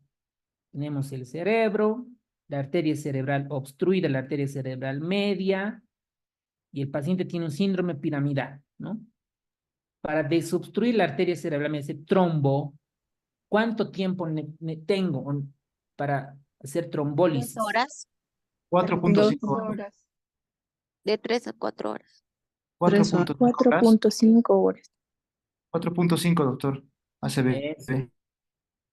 tenemos el cerebro, la arteria cerebral obstruida, la arteria cerebral media, y el paciente tiene un síndrome piramidal, ¿no? Para desobstruir la arteria cerebral media, ese trombo, ¿cuánto tiempo tengo para hacer trombólisis? 3 horas, 4.5 horas. horas. de 3 a 4 horas. 4.5 horas. 4.5 horas. 4.5, doctor. ACB. Eso.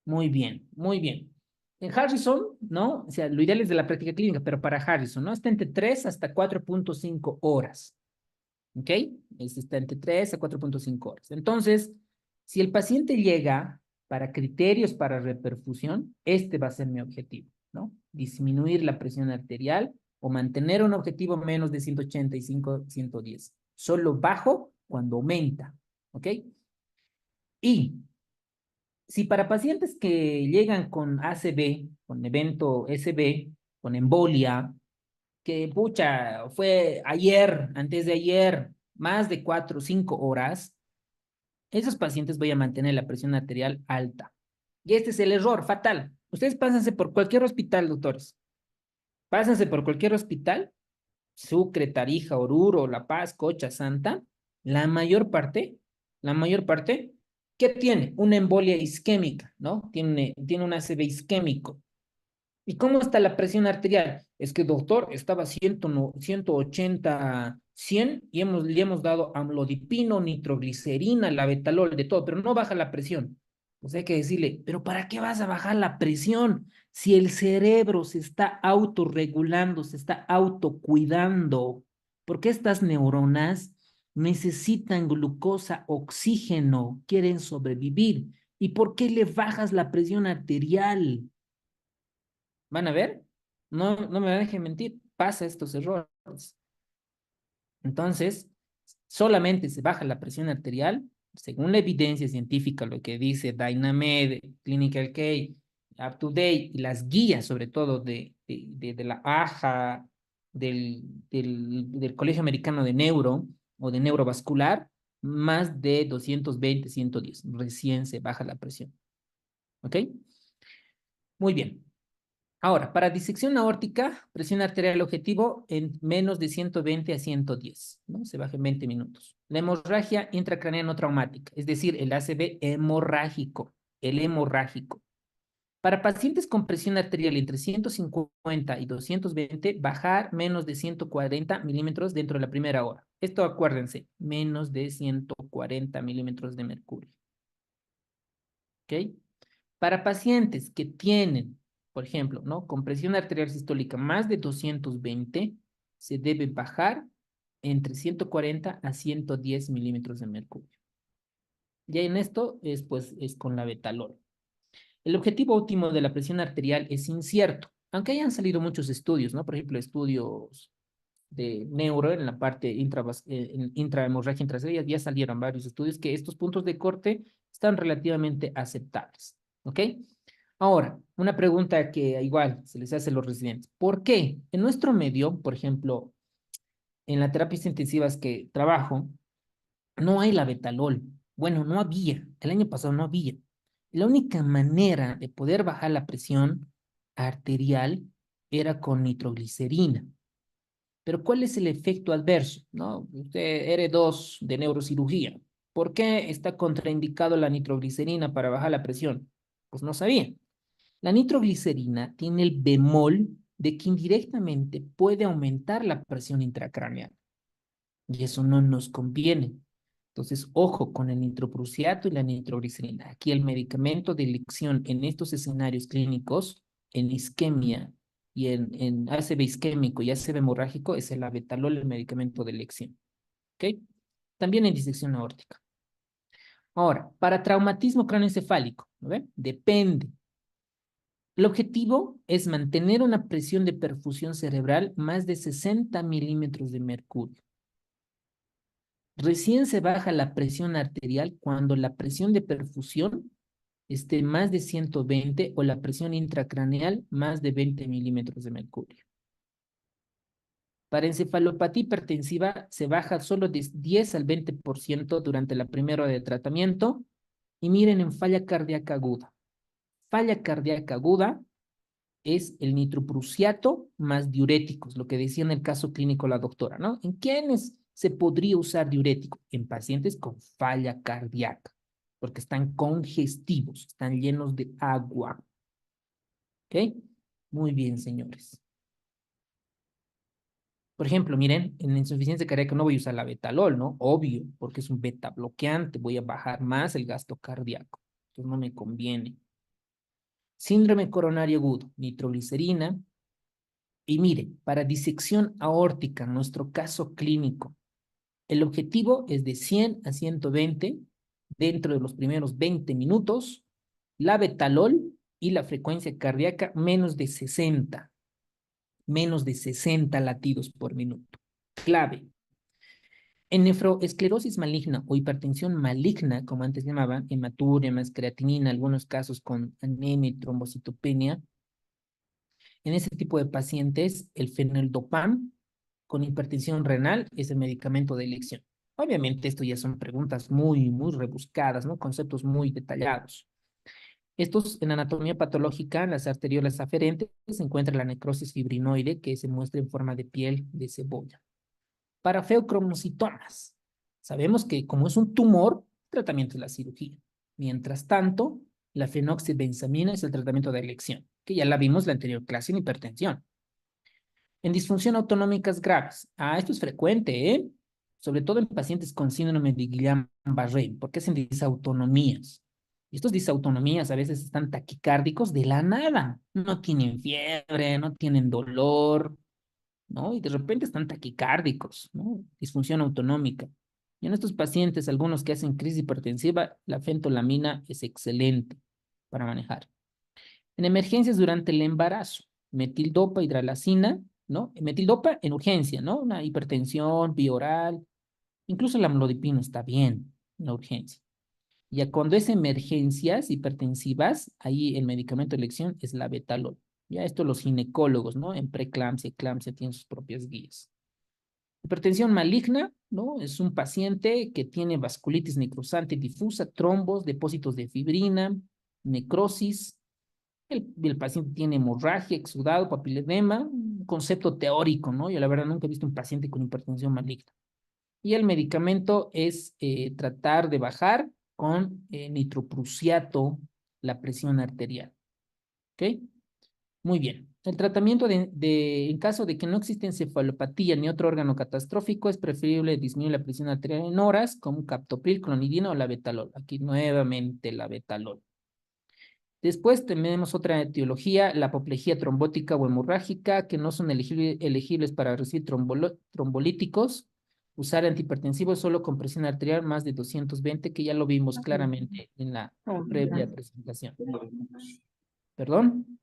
Muy bien, muy bien. En Harrison, ¿no? O sea, lo ideal es de la práctica clínica, pero para Harrison, ¿no? Está entre 3 hasta 4.5 horas. ¿Ok? Está entre 3 a 4.5 horas. Entonces, si el paciente llega para criterios para reperfusión, este va a ser mi objetivo, ¿no? Disminuir la presión arterial o mantener un objetivo menos de 185, 110. Solo bajo cuando aumenta, ¿ok? Y si para pacientes que llegan con ACV, con evento SB, con embolia, que pucha, fue ayer, antes de ayer, más de 4 o 5 horas, esos pacientes voy a mantener la presión arterial alta. Y este es el error fatal. Ustedes pásense por cualquier hospital, doctores. Pásense por cualquier hospital, Sucre, Tarija, Oruro, La Paz, Cocha, Santa, la mayor parte, ¿qué tiene? Una embolia isquémica, ¿no? Tiene un ACV isquémico. ¿Y cómo está la presión arterial? Es que, doctor, estaba 180, 100 y le hemos dado amlodipino, nitroglicerina, labetalol, de todo, pero no baja la presión. Pues hay que decirle, ¿pero para qué vas a bajar la presión si el cerebro se está autorregulando, se está autocuidando? Porque estas neuronas necesitan glucosa, oxígeno, quieren sobrevivir. ¿Y por qué le bajas la presión arterial? ¿Van a ver? No me dejen mentir, pasa estos errores. Entonces, solamente se baja la presión arterial, según la evidencia científica, lo que dice Dynamed, Clinical Key, Up to Date, y las guías, sobre todo, de la AJA, del Colegio Americano de Neuro, o de Neurovascular, más de 220, 110. Recién se baja la presión. ¿Ok? Muy bien. Ahora, para disección aórtica, presión arterial objetivo en menos de 120 a 110, ¿no? Se baja en 20 minutos. La hemorragia intracraneal no traumática, es decir, el ACV hemorrágico, el hemorrágico. Para pacientes con presión arterial entre 150 y 220, bajar menos de 140 milímetros dentro de la primera hora. Esto acuérdense, menos de 140 milímetros de mercurio. ¿Ok? Para pacientes que tienen, por ejemplo, ¿no? Con presión arterial sistólica más de 220, se debe bajar entre 140 a 110 milímetros de mercurio. Ya en esto es con la betalol. El objetivo óptimo de la presión arterial es incierto, aunque hayan salido muchos estudios, ¿no? Por ejemplo, estudios de neuro en la parte intrahemorragia intracraniana, ya salieron varios estudios que estos puntos de corte están relativamente aceptables, ¿ok? Ahora, una pregunta que igual se les hace a los residentes. ¿Por qué en nuestro medio, por ejemplo, en las terapias intensivas que trabajo, no hay la betalol? Bueno, no había, el año pasado no había. La única manera de poder bajar la presión arterial era con nitroglicerina. Pero ¿cuál es el efecto adverso? ¿No? Usted R2 de neurocirugía. ¿Por qué está contraindicado la nitroglicerina para bajar la presión? Pues no sabía. La nitroglicerina tiene el bemol de que indirectamente puede aumentar la presión intracraneal. Y eso no nos conviene. Entonces, ojo con el nitroprusiato y la nitroglicerina. Aquí el medicamento de elección en estos escenarios clínicos, en isquemia y en ACV isquémico y ACV hemorrágico, es el abetalol, el medicamento de elección. ¿Ok? También en disección aórtica. Ahora, para traumatismo cráneoencefálico, ¿no ve? Depende. El objetivo es mantener una presión de perfusión cerebral más de 60 milímetros de mercurio. Recién se baja la presión arterial cuando la presión de perfusión esté más de 120 o la presión intracraneal más de 20 milímetros de mercurio. Para encefalopatía hipertensiva se baja solo de 10 al 20% durante la primera hora de tratamiento. Y miren en falla cardíaca aguda. Falla cardíaca aguda es el nitroprusiato más diuréticos, lo que decía en el caso clínico la doctora, ¿no? ¿En quiénes se podría usar diurético? En pacientes con falla cardíaca, porque están congestivos, están llenos de agua. ¿Ok? Muy bien, señores. Por ejemplo, miren, en insuficiencia cardíaca no voy a usar la betalol, ¿no? Obvio, porque es un beta bloqueante, voy a bajar más el gasto cardíaco. Entonces no me conviene. Síndrome coronario agudo, nitroglicerina. Y mire, para disección aórtica, en nuestro caso clínico, el objetivo es de 100 a 120 dentro de los primeros 20 minutos, la betalol y la frecuencia cardíaca menos de 60 latidos por minuto. Clave. En nefroesclerosis maligna o hipertensión maligna, como antes llamaban, hematuria más creatinina, algunos casos con anemia y trombocitopenia, en ese tipo de pacientes, el fenoldopam con hipertensión renal es el medicamento de elección. Obviamente, esto ya son preguntas muy rebuscadas, ¿no? Conceptos muy detallados. Estos, en anatomía patológica, en las arteriolas aferentes, se encuentra la necrosis fibrinoide, que se muestra en forma de piel de cebolla. Para feocromocitomas, sabemos que como es un tumor, el tratamiento es la cirugía. Mientras tanto, la fenoxibenzamina es el tratamiento de elección, que ya la vimos en la anterior clase en hipertensión. En disfunción autonómicas graves. Esto es frecuente, ¿eh? Sobre todo en pacientes con síndrome de Guillain-Barré, porque hacen disautonomías. Y estos disautonomías a veces están taquicárdicos de la nada. No tienen fiebre, no tienen dolor, ¿no? Y de repente están taquicárdicos, ¿no? Disfunción autonómica. Y en estos pacientes, algunos que hacen crisis hipertensiva, la fentolamina es excelente para manejar. En emergencias durante el embarazo, metildopa, hidralazina, ¿no? Metildopa en urgencia, ¿no? Una hipertensión, bioral, incluso la amlodipina está bien en la urgencia. Ya cuando es emergencias hipertensivas, ahí el medicamento de elección es la betalol. Ya esto los ginecólogos, ¿no? En preeclampsia, eclampsia tienen sus propias guías. Hipertensión maligna, ¿no? Es un paciente que tiene vasculitis necrosante difusa, trombos, depósitos de fibrina, necrosis, El paciente tiene hemorragia, exudado, papiledema, un concepto teórico, ¿no? Yo la verdad nunca he visto un paciente con hipertensión maligna. Y el medicamento es tratar de bajar con nitroprusiato la presión arterial. ¿Ok? Muy bien. El tratamiento en caso de que no existe encefalopatía ni otro órgano catastrófico, es preferible disminuir la presión arterial en horas con captopril, clonidina o labetalol. Aquí nuevamente labetalol. Después tenemos otra etiología, la apoplejía trombótica o hemorrágica, que no son elegibles para recibir trombolíticos. Usar antihipertensivos solo con presión arterial más de 220, que ya lo vimos claramente en la previa presentación. ¿Perdón?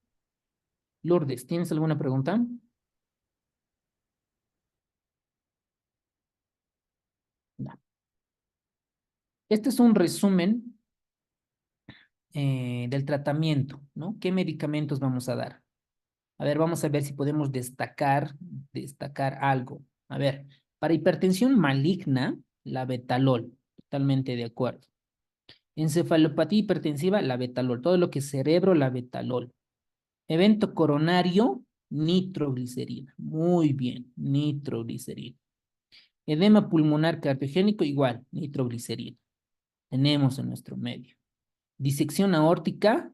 Lourdes, ¿tienes alguna pregunta? No. Este es un resumen del tratamiento, ¿no? ¿Qué medicamentos vamos a dar? A ver, vamos a ver si podemos destacar algo. A ver, para hipertensión maligna, la betalol, totalmente de acuerdo. Encefalopatía hipertensiva, la betalol. Todo lo que es cerebro, la betalol. Evento coronario, nitroglicerina. Muy bien, nitroglicerina. Edema pulmonar cardiogénico, igual, nitroglicerina. Tenemos en nuestro medio. Disección aórtica,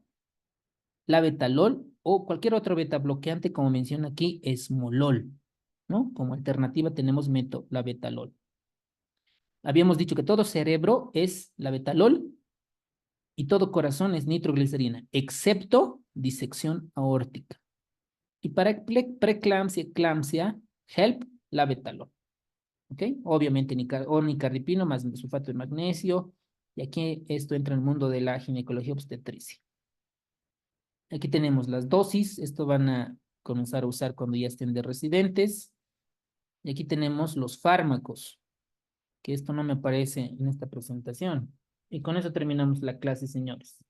la betalol o cualquier otro beta bloqueante, como menciona aquí, esmolol, ¿no? Como alternativa tenemos la betalol. Habíamos dicho que todo cerebro es la betalol y todo corazón es nitroglicerina, excepto disección aórtica. Y para preeclampsia, eclampsia, HELP, la betalol. ¿Ok? Obviamente nicardipino más sulfato de magnesio. Y aquí esto entra en el mundo de la ginecología obstetricia. Aquí tenemos las dosis. Esto van a comenzar a usar cuando ya estén de residentes. Y aquí tenemos los fármacos, que esto no me aparece en esta presentación. Y con eso terminamos la clase, señores.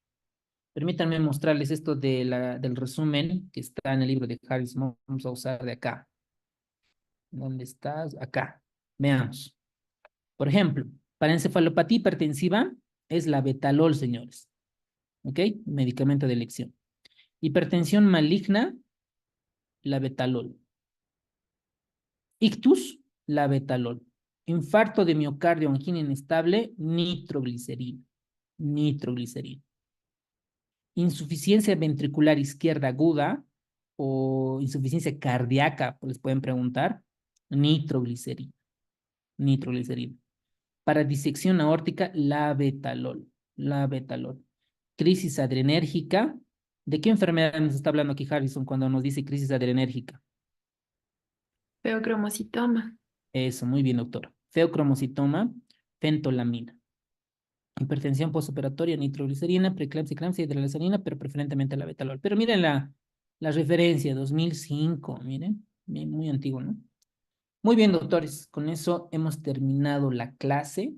Permítanme mostrarles esto del resumen que está en el libro de Harris. Vamos a usar de acá. ¿Dónde estás? Acá. Veamos. Por ejemplo, para encefalopatía hipertensiva es la betalol, señores. ¿Ok? Medicamento de elección. Hipertensión maligna, la betalol. Ictus, la betalol. Infarto de miocardio, angina inestable, nitroglicerina. Nitroglicerina. Insuficiencia ventricular izquierda aguda o insuficiencia cardíaca, les pueden preguntar, nitroglicerina. Nitroglicerina. Para disección aórtica, la betalol. La betalol. Crisis adrenérgica. ¿De qué enfermedad nos está hablando aquí Harrison cuando nos dice crisis adrenérgica? Feocromocitoma. Eso, muy bien, doctor. Feocromocitoma, fentolamina. Hipertensión postoperatoria, nitroglicerina, preeclampsia, eclampsia, hidralazolina, pero preferentemente la betalol. Pero miren la referencia, 2005, miren, muy antiguo, ¿no? Muy bien, doctores, con eso hemos terminado la clase.